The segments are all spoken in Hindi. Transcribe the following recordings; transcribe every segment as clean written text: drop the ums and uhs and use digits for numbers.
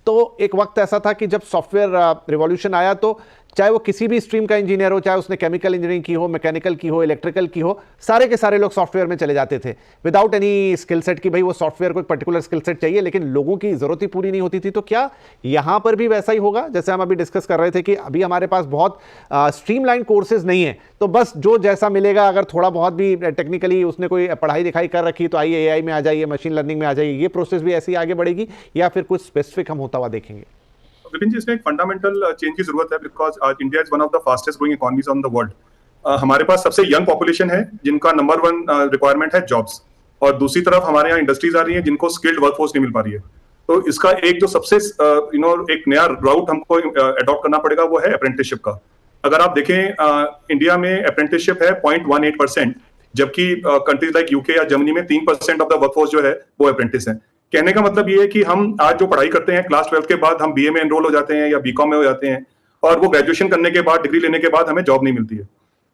तो एक वक्त ऐसा था कि जब सॉफ्टवेयर रिवॉल्यूशन आया तो चाहे वो किसी भी स्ट्रीम का इंजीनियर हो, चाहे उसने केमिकल इंजीनियरिंग की हो, मैकेनिकल की हो, इलेक्ट्रिकल की हो, सारे के सारे लोग सॉफ्टवेयर में चले जाते थे विदाउट एनी स्किल सेट कि भाई वो सॉफ्टवेयर को एक पर्टिकुलर स्किल सेट चाहिए, लेकिन लोगों की जरूरत ही पूरी नहीं होती थी। तो क्या यहां पर भी वैसा ही होगा? जैसे हम अभी डिस्कस कर रहे थे कि अभी हमारे पास बहुत स्ट्रीमलाइन कोर्सेज नहीं है, तो बस जो जैसा मिलेगा, अगर थोड़ा बहुत भी टेक्निकली उसने कोई पढ़ाई लिखाई कर रखी तो आइए एआई में आ जाइए, मशीन लर्निंग में आ जाइए, ये प्रोसेस भी ऐसे ही आगे बढ़ेगी या फिर कुछ स्पेसिफिक हम होता हुआ देखेंगे? विपिन जी, इसमें एक फंडामेंटल चेंज की जरूरत है, because India is one of the fastest growing economies on the world. हमारे पास सबसे यंग पॉपुलेशन है जिनका नंबर 1 रिक्वायरमेंट है जॉब्स, और दूसरी तरफ हमारे यहाँ इंडस्ट्रीज आ रही हैं जिनको स्किल्ड वर्कफोर्स नहीं मिल पा रही है। तो इसका एक जो सबसे एक नया राउट हमको अडॉप्ट करना पड़ेगा वो है अप्रेंटिसशिप का। अगर आप देखें इंडिया में अप्रेंटिसशिप है 0.18%, जबकि कंट्रीज लाइक यूके या जर्मनी में 3% ऑफ द वर्कफोर्स जो है वो अप्रेंटिस है। कहने का मतलब ये है कि हम आज जो पढ़ाई करते हैं क्लास 12 के बाद हम बीए में एनरोल हो जाते हैं या बीकॉम में हो जाते हैं, और वो ग्रेजुएशन करने के बाद, डिग्री लेने के बाद हमें जॉब नहीं मिलती है।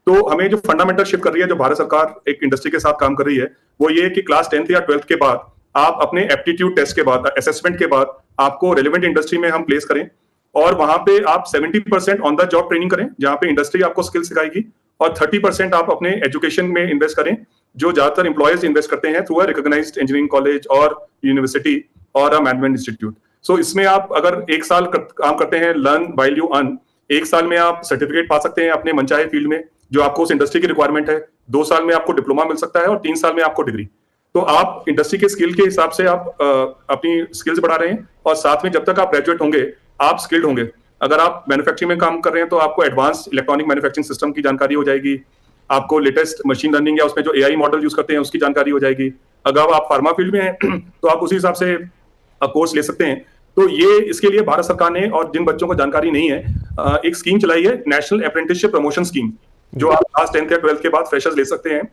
तो हमें जो फंडामेंटल शिफ्ट कर रही है, जो भारत सरकार एक इंडस्ट्री के साथ काम कर रही है, वो ये है कि क्लास 10th या 12th के बाद आप अपने एप्टीट्यूड टेस्ट के बाद, असेसमेंट के बाद आपको रेलेवेंट इंडस्ट्री में हम प्लेस करें, और वहां पे आप 70% ऑन द जॉब ट्रेनिंग करें जहां पे इंडस्ट्री आपको स्किल सिखाएगी, और 30% आप अपने एजुकेशन में इन्वेस्ट करें, जो ज्यादातर एम्प्लॉयज इन्वेस्ट करते हैं through a recognised engineering college और यूनिवर्सिटी और अ मैनेजमेंट इंस्टीट्यूट। सो इसमें आप अगर 1 साल काम करते हैं, लर्न व्हाइल यू अर्न, 1 साल में आप सर्टिफिकेट पा सकते हैं अपने मनचाहे फील्ड में जो आपको उस इंडस्ट्री की रिक्वायरमेंट है, 2 साल में आपको डिप्लोमा मिल सकता है, और 3 साल में आपको डिग्री। तो आप इंडस्ट्री के स्किल के हिसाब से आप अपनी स्किल्स बढ़ा रहे हैं, और साथ में जब तक आप ग्रेजुएट होंगे आप स्किल्ड होंगे। अगर आप मैन्युफैक्चरिंग में काम कर रहे हैं तो आपको एडवांस इलेक्ट्रॉनिक मैन्युफैक्चरिंग सिस्टम की जानकारी हो जाएगी, आपको लेटेस्ट मशीन लर्निंग या उसमें जो एआई मॉडल यूज करते हैं उसकी जानकारी हो जाएगी। अगर आप फार्मा फील्ड में हैं तो आप उसी हिसाब से कोर्स ले सकते हैं। तो ये इसके लिए भारत सरकार ने, और जिन बच्चों को जानकारी नहीं है, एक स्कीम चलाई है, नेशनल अप्रेंटिसशिप प्रमोशन स्कीम, जो आप क्लास 10th या 12th के बाद फ्रेशर्स ले सकते हैं।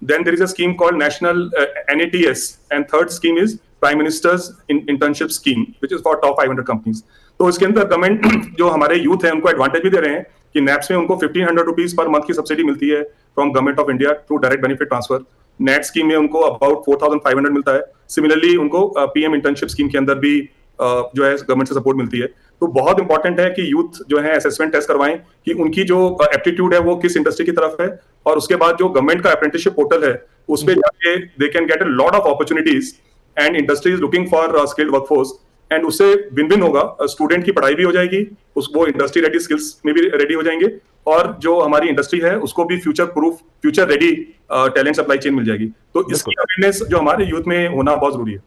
Then there is a scheme called national NATS, and third scheme is prime minister's internship scheme, which is for top 500 companies. तो इसके अंदर गवर्नमेंट जो हमारे यूथ है उनको एडवांटेज भी दे रहे हैं कि नैप्स में उनको 1500 रुपीज पर मंथ की सब्सिडी मिलती है from government of India through direct benefit transfer. Net scheme में उनको अबाउट 4500 मिलता है। सिमिलरली उनको PM इंटर्नशिप स्कीम के अंदर भी जो है गवर्नमेंट से सपोर्ट मिलती है। तो बहुत इंपॉर्टेंट है कि यूथ जो है असेसमेंट टेस्ट करवाएं कि उनकी जो एप्टीट्यूड है वो किस इंडस्ट्री की तरफ है, और उसके बाद जो गवर्नमेंट का अप्रेंटिसशिप पोर्टल है उस पे जाके they can get a lot of opportunities, and industry is looking for skilled workforce, and उससे विन विन होगा। स्टूडेंट की पढ़ाई भी हो जाएगी, वो इंडस्ट्री रेडी स्किल्स में भी रेडी हो जाएंगे, और जो हमारी इंडस्ट्री है उसको भी future proof, future ready talent supply chain मिल जाएगी। तो इसकी अवेयरनेस जो हमारे यूथ में होना बहुत जरूरी है।